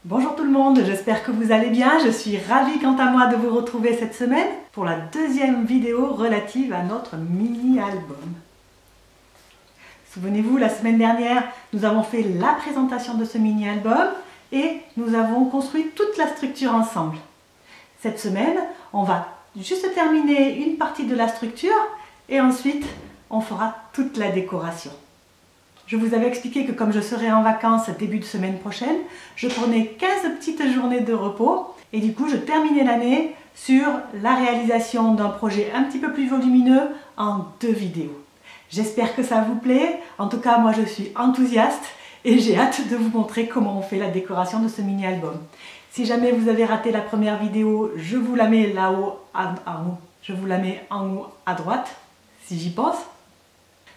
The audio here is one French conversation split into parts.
Bonjour tout le monde, j'espère que vous allez bien. Je suis ravie quant à moi de vous retrouver cette semaine pour la deuxième vidéo relative à notre mini-album. Souvenez-vous, la semaine dernière, nous avons fait la présentation de ce mini-album et nous avons construit toute la structure ensemble. Cette semaine, on va juste terminer une partie de la structure et ensuite, on fera toute la décoration. Je vous avais expliqué que comme je serai en vacances début de semaine prochaine, je prenais 15 petites journées de repos et du coup je terminais l'année sur la réalisation d'un projet un petit peu plus volumineux en 2 vidéos. J'espère que ça vous plaît, en tout cas moi je suis enthousiaste et j'ai hâte de vous montrer comment on fait la décoration de ce mini-album. Si jamais vous avez raté la première vidéo, je vous la mets là-haut en haut, je vous la mets en haut à droite, si j'y pense.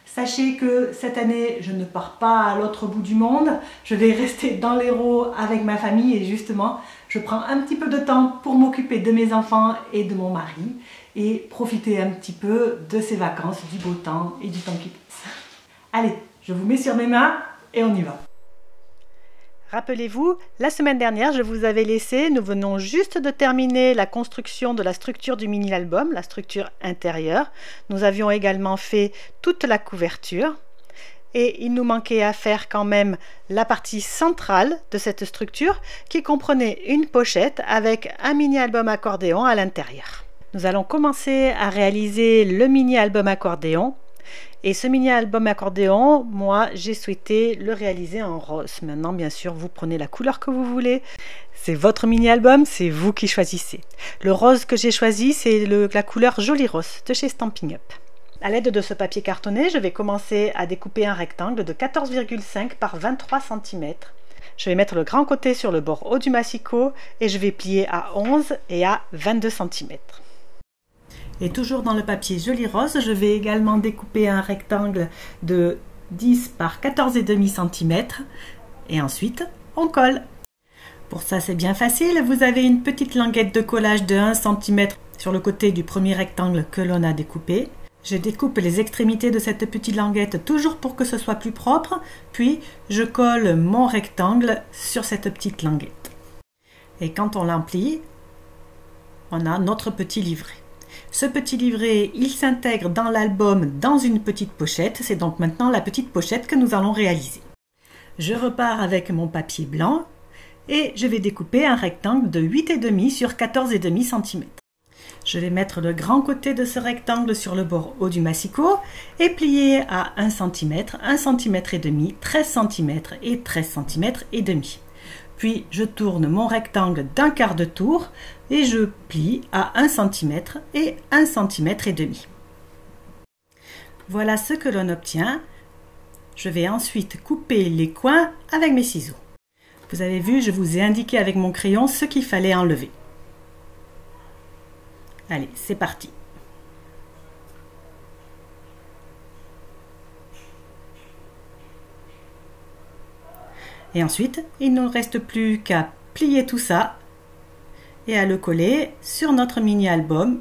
Sachez que cette année, je ne pars pas à l'autre bout du monde. Je vais rester dans l'Hérault avec ma famille et justement, je prends un petit peu de temps pour m'occuper de mes enfants et de mon mari et profiter un petit peu de ces vacances, du beau temps et du temps qui passe. Allez, je vous mets sur mes mains et on y va. Rappelez-vous, la semaine dernière, je vous avais laissé, nous venons juste de terminer la construction de la structure du mini-album, la structure intérieure. Nous avions également fait toute la couverture et il nous manquait à faire quand même la partie centrale de cette structure qui comprenait une pochette avec un mini-album accordéon à l'intérieur. Nous allons commencer à réaliser le mini-album accordéon. Et ce mini-album accordéon, moi, j'ai souhaité le réaliser en rose. Maintenant, bien sûr, vous prenez la couleur que vous voulez. C'est votre mini-album, c'est vous qui choisissez. Le rose que j'ai choisi, c'est la couleur Joli Rose de chez Stampin' Up. À l'aide de ce papier cartonné, je vais commencer à découper un rectangle de 14,5 par 23 cm. Je vais mettre le grand côté sur le bord haut du massicot et je vais plier à 11 et à 22 cm. Et toujours dans le papier Joli Rose, je vais également découper un rectangle de 10 par 14,5 cm et ensuite on colle. Pour ça c'est bien facile, vous avez une petite languette de collage de 1 cm sur le côté du premier rectangle que l'on a découpé. Je découpe les extrémités de cette petite languette toujours pour que ce soit plus propre, puis je colle mon rectangle sur cette petite languette. Et quand on l'emplit, on a notre petit livret. Ce petit livret, il s'intègre dans l'album dans une petite pochette. C'est donc maintenant la petite pochette que nous allons réaliser. Je repars avec mon papier blanc et je vais découper un rectangle de 8,5 sur 14,5 cm. Je vais mettre le grand côté de ce rectangle sur le bord haut du massicot et plier à 1 cm, 1 cm et demi, 13 cm et 13 cm et demi. Puis je tourne mon rectangle d'un quart de tour et je plie à 1 cm et 1 cm et demi. Voilà ce que l'on obtient. Je vais ensuite couper les coins avec mes ciseaux. Vous avez vu, je vous ai indiqué avec mon crayon ce qu'il fallait enlever. Allez, c'est parti. Et ensuite, il ne nous reste plus qu'à plier tout ça et à le coller sur notre mini-album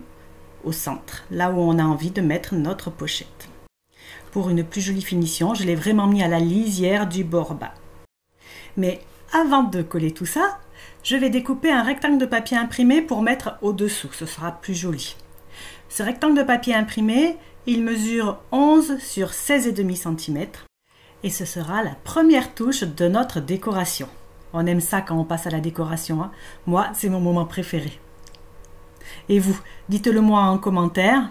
au centre, là où on a envie de mettre notre pochette. Pour une plus jolie finition, je l'ai vraiment mis à la lisière du bord bas. Mais avant de coller tout ça, je vais découper un rectangle de papier imprimé pour mettre au-dessous, ce sera plus joli. Ce rectangle de papier imprimé, il mesure 11 sur 16,5 cm. Et ce sera la première touche de notre décoration. On aime ça quand on passe à la décoration, hein. Moi, c'est mon moment préféré. Et vous, dites-le moi en commentaire,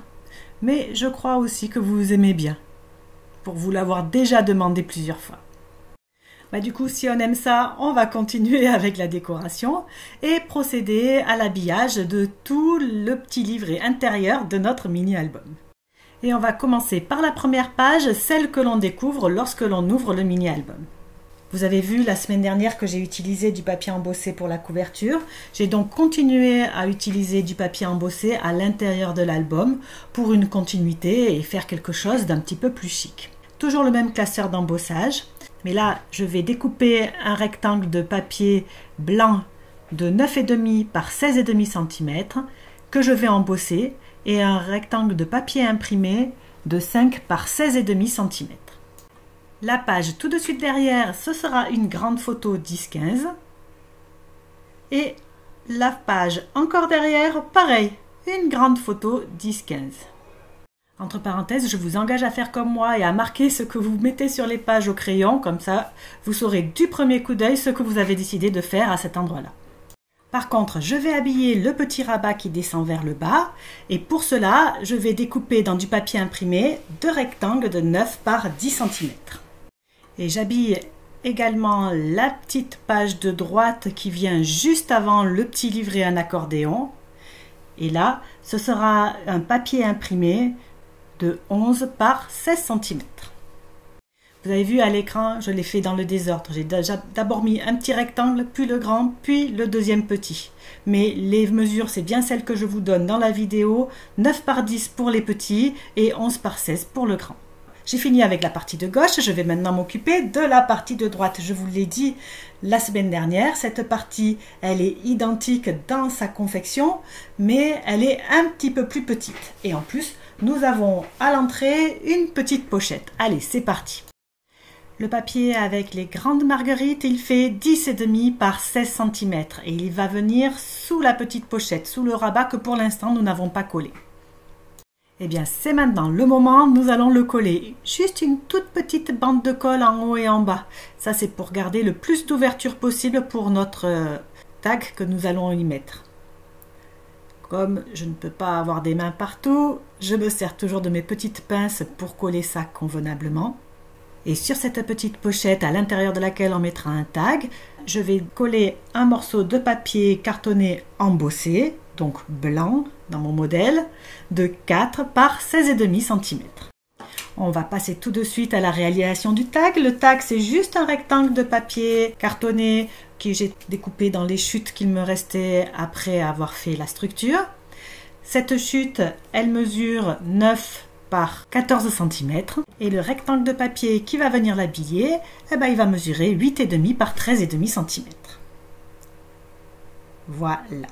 mais je crois aussi que vous aimez bien, pour vous l'avoir déjà demandé plusieurs fois. Du coup, si on aime ça, on va continuer avec la décoration et procéder à l'habillage de tout le petit livret intérieur de notre mini-album. Et on va commencer par la première page, celle que l'on découvre lorsque l'on ouvre le mini-album. Vous avez vu la semaine dernière que j'ai utilisé du papier embossé pour la couverture. J'ai donc continué à utiliser du papier embossé à l'intérieur de l'album pour une continuité et faire quelque chose d'un petit peu plus chic. Toujours le même classeur d'embossage, mais là je vais découper un rectangle de papier blanc de 9,5 par 16,5 cm que je vais embosser et un rectangle de papier imprimé de 5 par 16,5 cm. La page tout de suite derrière, ce sera une grande photo 10-15 Et la page encore derrière, pareil, une grande photo 10-15. Entre parenthèses, je vous engage à faire comme moi et à marquer ce que vous mettez sur les pages au crayon, comme ça vous saurez du premier coup d'œil ce que vous avez décidé de faire à cet endroit-là. Par contre, je vais habiller le petit rabat qui descend vers le bas et pour cela, je vais découper dans du papier imprimé 2 rectangles de 9 par 10 cm. Et j'habille également la petite page de droite qui vient juste avant le petit livret en accordéon. Et là, ce sera un papier imprimé de 11 par 16 cm. Vous avez vu à l'écran, je l'ai fait dans le désordre. J'ai d'abord mis un petit rectangle, puis le grand, puis le deuxième petit. Mais les mesures, c'est bien celles que je vous donne dans la vidéo. 9 par 10 pour les petits et 11 par 16 pour le grand. J'ai fini avec la partie de gauche, je vais maintenant m'occuper de la partie de droite. Je vous l'ai dit la semaine dernière, cette partie, elle est identique dans sa confection, mais elle est un petit peu plus petite. Et en plus, nous avons à l'entrée une petite pochette. Allez, c'est parti. Le papier avec les grandes marguerites, il fait 10,5 par 16 cm et il va venir sous la petite pochette, sous le rabat que pour l'instant nous n'avons pas collé. Eh bien, c'est maintenant le moment, nous allons le coller. Juste une toute petite bande de colle en haut et en bas. Ça, c'est pour garder le plus d'ouverture possible pour notre tag que nous allons y mettre. Comme je ne peux pas avoir des mains partout, je me sers toujours de mes petites pinces pour coller ça convenablement. Et sur cette petite pochette à l'intérieur de laquelle on mettra un tag, je vais coller un morceau de papier cartonné embossé, donc blanc dans mon modèle, de 4 par 16,5 cm. On va passer tout de suite à la réalisation du tag. Le tag, c'est juste un rectangle de papier cartonné que j'ai découpé dans les chutes qu'il me restait après avoir fait la structure. Cette chute, elle mesure 9 par 14 cm et le rectangle de papier qui va venir l'habiller, eh ben, il va mesurer 8,5 par 13,5 cm. Voilà.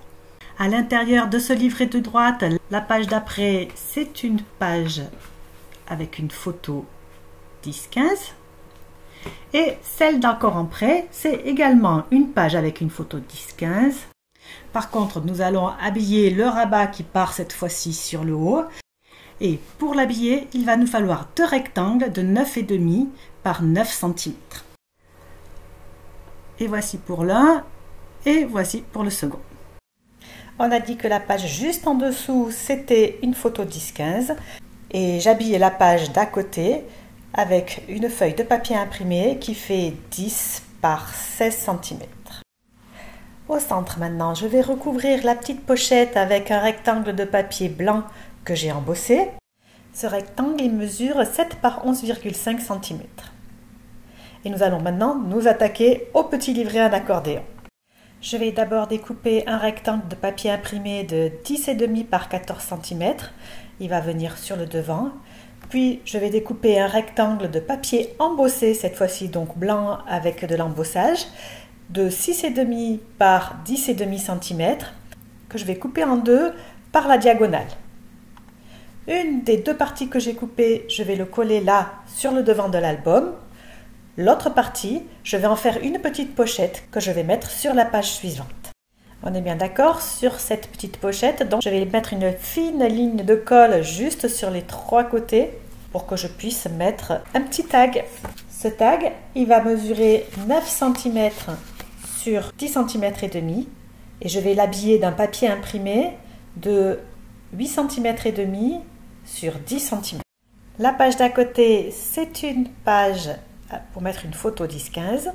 À l'intérieur de ce livret de droite, la page d'après, c'est une page avec une photo 10-15. Et celle d'encore en prêt, c'est également une page avec une photo 10-15. Par contre, nous allons habiller le rabat qui part cette fois-ci sur le haut. Et pour l'habiller, il va nous falloir 2 rectangles de 9,5 par 9 cm. Et voici pour l'un et voici pour le second. On a dit que la page juste en dessous, c'était une photo 10-15 et j'habille la page d'à côté avec une feuille de papier imprimé qui fait 10 par 16 cm. Au centre maintenant, je vais recouvrir la petite pochette avec un rectangle de papier blanc que j'ai embossé. Ce rectangle, il mesure 7 par 11,5 cm. Et nous allons maintenant nous attaquer au petit livret en accordéon. Je vais d'abord découper un rectangle de papier imprimé de 10,5 par 14 cm. Il va venir sur le devant. Puis je vais découper un rectangle de papier embossé, cette fois-ci donc blanc avec de l'embossage, de 6,5 par 10,5 cm, que je vais couper en deux par la diagonale. Une des deux parties que j'ai coupées, je vais le coller là sur le devant de l'album. L'autre partie, je vais en faire une petite pochette que je vais mettre sur la page suivante. On est bien d'accord sur cette petite pochette, donc je vais mettre une fine ligne de colle juste sur les 3 côtés pour que je puisse mettre un petit tag. Ce tag, il va mesurer 9 cm sur 10 cm et demi et je vais l'habiller d'un papier imprimé de 8 cm et demi sur 10 cm. La page d'à côté, c'est une page pour mettre une photo 10-15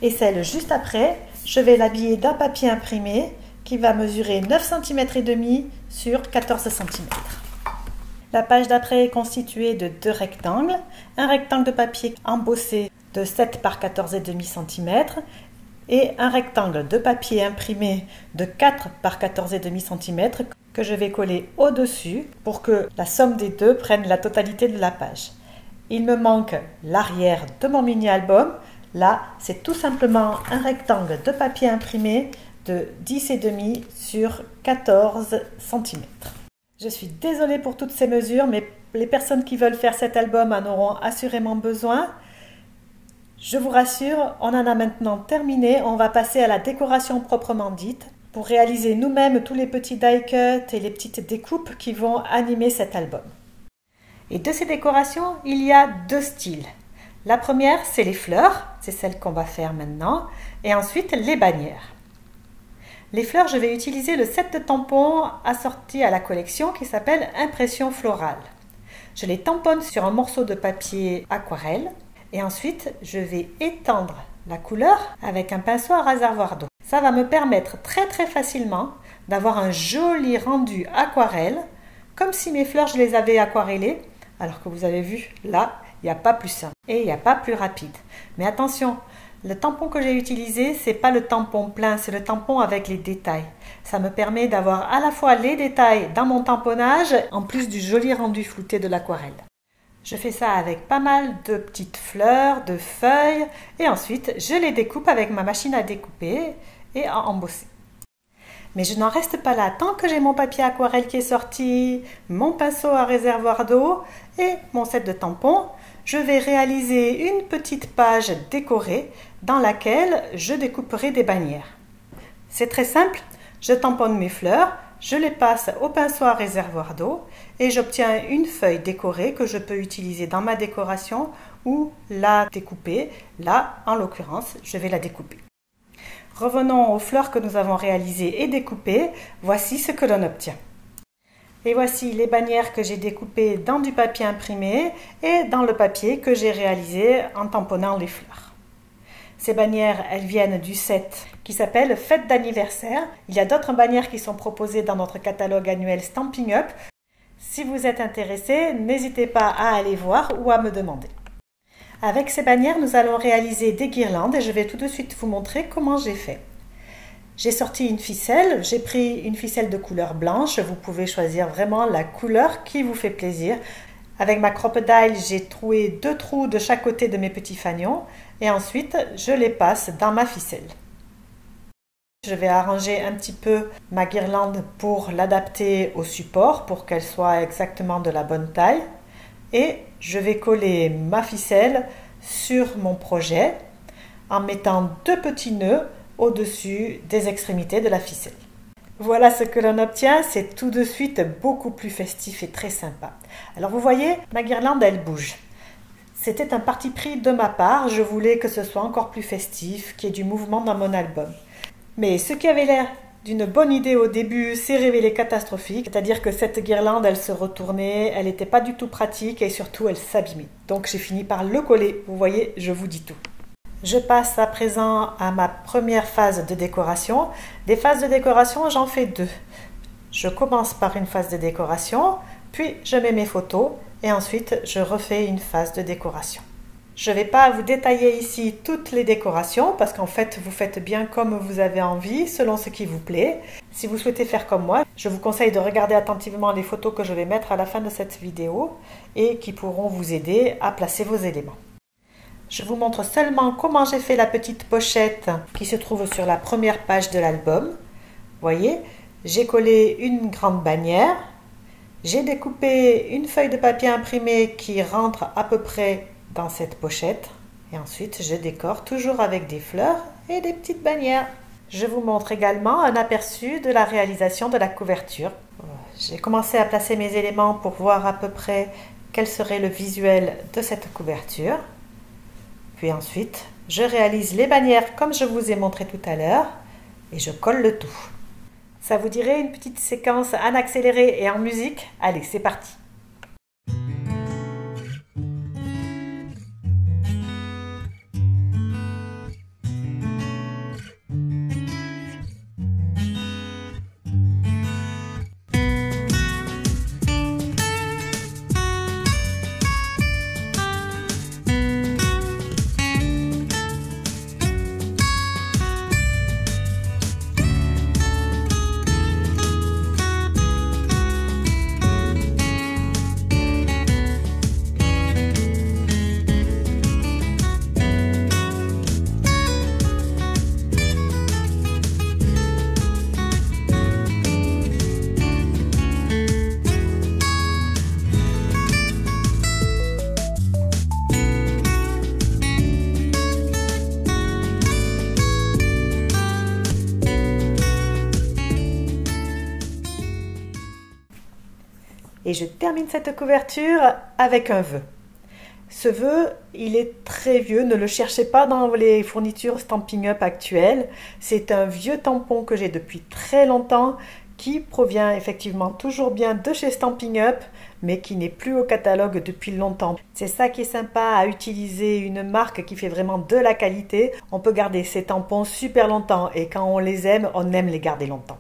et celle juste après, je vais l'habiller d'un papier imprimé qui va mesurer 9 cm et demi sur 14 cm. La page d'après est constituée de 2 rectangles, un rectangle de papier embossé de 7 par 14,5 cm et un rectangle de papier imprimé de 4 par 14,5 cm que je vais coller au-dessus pour que la somme des deux prenne la totalité de la page. Il me manque l'arrière de mon mini-album. Là, c'est tout simplement un rectangle de papier imprimé de 10,5 sur 14 cm. Je suis désolée pour toutes ces mesures, mais les personnes qui veulent faire cet album en auront assurément besoin. Je vous rassure, on en a maintenant terminé, on va passer à la décoration proprement dite pour réaliser nous-mêmes tous les petits die cuts et les petites découpes qui vont animer cet album. Et de ces décorations, il y a deux styles. La première, c'est les fleurs, c'est celle qu'on va faire maintenant, et ensuite les bannières. Les fleurs, je vais utiliser le set de tampons assorti à la collection qui s'appelle Impression Florale. Je les tamponne sur un morceau de papier aquarelle. Et ensuite, je vais étendre la couleur avec un pinceau à réservoir d'eau. Ça va me permettre très facilement d'avoir un joli rendu aquarelle, comme si mes fleurs, je les avais aquarellées, alors que vous avez vu, là, il n'y a pas plus simple et il n'y a pas plus rapide. Mais attention, le tampon que j'ai utilisé, ce n'est pas le tampon plein, c'est le tampon avec les détails. Ça me permet d'avoir à la fois les détails dans mon tamponnage, en plus du joli rendu flouté de l'aquarelle. Je fais ça avec pas mal de petites fleurs, de feuilles, et ensuite je les découpe avec ma machine à découper et à embosser. Mais je n'en reste pas là. Tant que j'ai mon papier aquarelle qui est sorti, mon pinceau à réservoir d'eau et mon set de tampons, je vais réaliser une petite page décorée dans laquelle je découperai des bannières. C'est très simple, je tamponne mes fleurs, je les passe au pinceau à réservoir d'eau et j'obtiens une feuille décorée que je peux utiliser dans ma décoration ou la découper. Là, en l'occurrence, je vais la découper. Revenons aux fleurs que nous avons réalisées et découpées. Voici ce que l'on obtient. Et voici les bannières que j'ai découpées dans du papier imprimé et dans le papier que j'ai réalisé en tamponnant les fleurs. Ces bannières, elles viennent du set qui s'appelle Fête d'anniversaire. Il y a d'autres bannières qui sont proposées dans notre catalogue annuel Stampin' Up. Si vous êtes intéressé, n'hésitez pas à aller voir ou à me demander. Avec ces bannières, nous allons réaliser des guirlandes et je vais tout de suite vous montrer comment j'ai fait. J'ai sorti une ficelle, j'ai pris une ficelle de couleur blanche. Vous pouvez choisir vraiment la couleur qui vous fait plaisir. Avec ma crocodile, j'ai troué 2 trous de chaque côté de mes petits fanions et ensuite je les passe dans ma ficelle. Je vais arranger un petit peu ma guirlande pour l'adapter au support pour qu'elle soit exactement de la bonne taille et je vais coller ma ficelle sur mon projet en mettant 2 petits nœuds au-dessus des extrémités de la ficelle. Voilà ce que l'on obtient, c'est tout de suite beaucoup plus festif et très sympa. Alors vous voyez, ma guirlande elle bouge. C'était un parti pris de ma part, je voulais que ce soit encore plus festif, qu'il y ait du mouvement dans mon album. Mais ce qui avait l'air d'une bonne idée au début s'est révélé catastrophique, c'est-à-dire que cette guirlande elle se retournait, elle n'était pas du tout pratique et surtout elle s'abîmait. Donc j'ai fini par le coller, vous voyez, je vous dis tout. Je passe à présent à ma première phase de décoration. Des phases de décoration, j'en fais 2. Je commence par une phase de décoration, puis je mets mes photos et ensuite je refais une phase de décoration. Je ne vais pas vous détailler ici toutes les décorations parce qu'en fait vous faites bien comme vous avez envie, selon ce qui vous plaît. Si vous souhaitez faire comme moi, je vous conseille de regarder attentivement les photos que je vais mettre à la fin de cette vidéo et qui pourront vous aider à placer vos éléments. Je vous montre seulement comment j'ai fait la petite pochette qui se trouve sur la première page de l'album. Vous voyez, j'ai collé une grande bannière, j'ai découpé une feuille de papier imprimé qui rentre à peu près dans cette pochette et ensuite je décore toujours avec des fleurs et des petites bannières. Je vous montre également un aperçu de la réalisation de la couverture. J'ai commencé à placer mes éléments pour voir à peu près quel serait le visuel de cette couverture. Puis ensuite, je réalise les bannières comme je vous ai montré tout à l'heure et je colle le tout. Ça vous dirait une petite séquence en accéléré et en musique? Allez, c'est parti! Et je termine cette couverture avec un vœu. Ce vœu, il est très vieux, ne le cherchez pas dans les fournitures Stampin' Up actuelles. C'est un vieux tampon que j'ai depuis très longtemps, qui provient effectivement toujours bien de chez Stampin' Up, mais qui n'est plus au catalogue depuis longtemps. C'est ça qui est sympa à utiliser une marque qui fait vraiment de la qualité. On peut garder ces tampons super longtemps et quand on les aime, on aime les garder longtemps.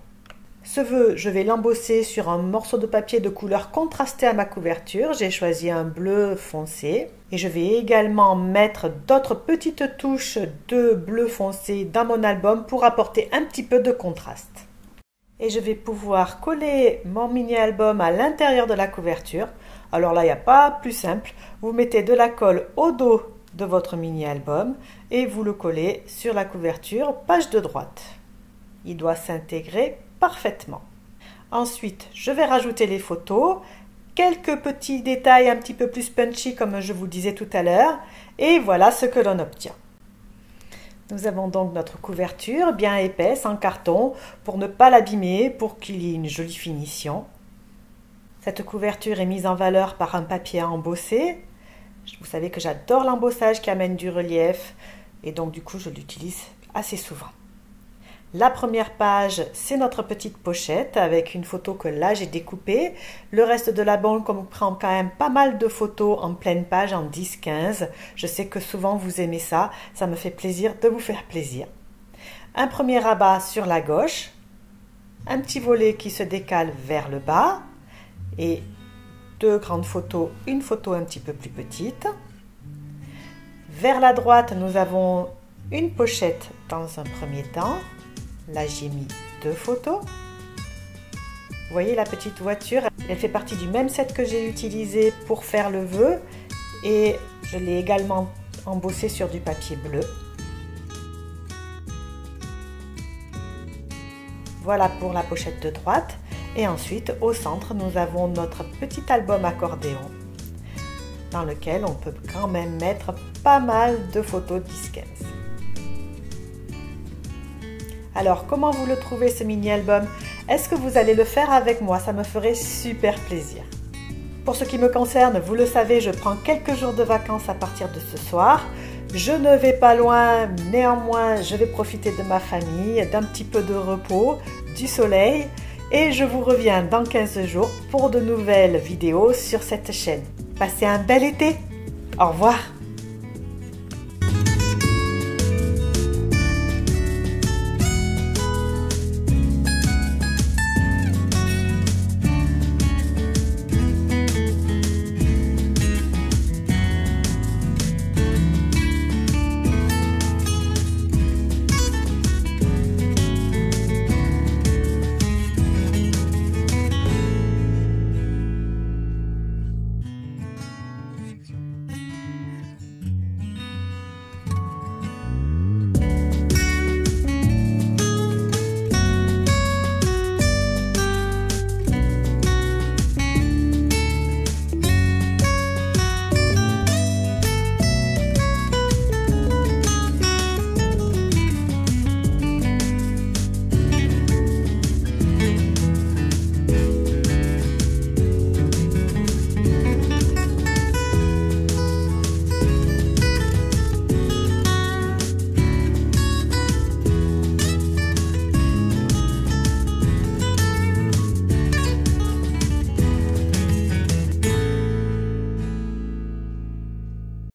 Ce vœu, je vais l'embosser sur un morceau de papier de couleur contrastée à ma couverture. J'ai choisi un bleu foncé. Et je vais également mettre d'autres petites touches de bleu foncé dans mon album pour apporter un petit peu de contraste. Et je vais pouvoir coller mon mini-album à l'intérieur de la couverture. Alors là, il n'y a pas plus simple. Vous mettez de la colle au dos de votre mini-album et vous le collez sur la couverture, page de droite. Il doit s'intégrer parfaitement. Ensuite, je vais rajouter les photos, quelques petits détails un petit peu plus punchy comme je vous disais tout à l'heure, et voilà ce que l'on obtient. Nous avons donc notre couverture bien épaisse en carton pour ne pas l'abîmer, pour qu'il y ait une jolie finition. Cette couverture est mise en valeur par un papier embossé. Vous savez que j'adore l'embossage qui amène du relief et donc du coup je l'utilise assez souvent. La première page, c'est notre petite pochette avec une photo que là j'ai découpée. Le reste de l'album comprend quand même pas mal de photos en pleine page, en 10-15. Je sais que souvent vous aimez ça, ça me fait plaisir de vous faire plaisir. Un premier rabat sur la gauche, un petit volet qui se décale vers le bas et deux grandes photos, une photo un petit peu plus petite. Vers la droite, nous avons une pochette dans un premier temps. Là, j'ai mis deux photos. Vous voyez la petite voiture, elle fait partie du même set que j'ai utilisé pour faire le vœu et je l'ai également embossé sur du papier bleu. Voilà pour la pochette de droite. Et ensuite, au centre, nous avons notre petit album accordéon dans lequel on peut quand même mettre pas mal de photos 10-15. Alors, comment vous le trouvez ce mini-album? Est-ce que vous allez le faire avec moi? Ça me ferait super plaisir. Pour ce qui me concerne, vous le savez, je prends quelques jours de vacances à partir de ce soir. Je ne vais pas loin, néanmoins, je vais profiter de ma famille, d'un petit peu de repos, du soleil. Et je vous reviens dans 15 jours pour de nouvelles vidéos sur cette chaîne. Passez un bel été. Au revoir.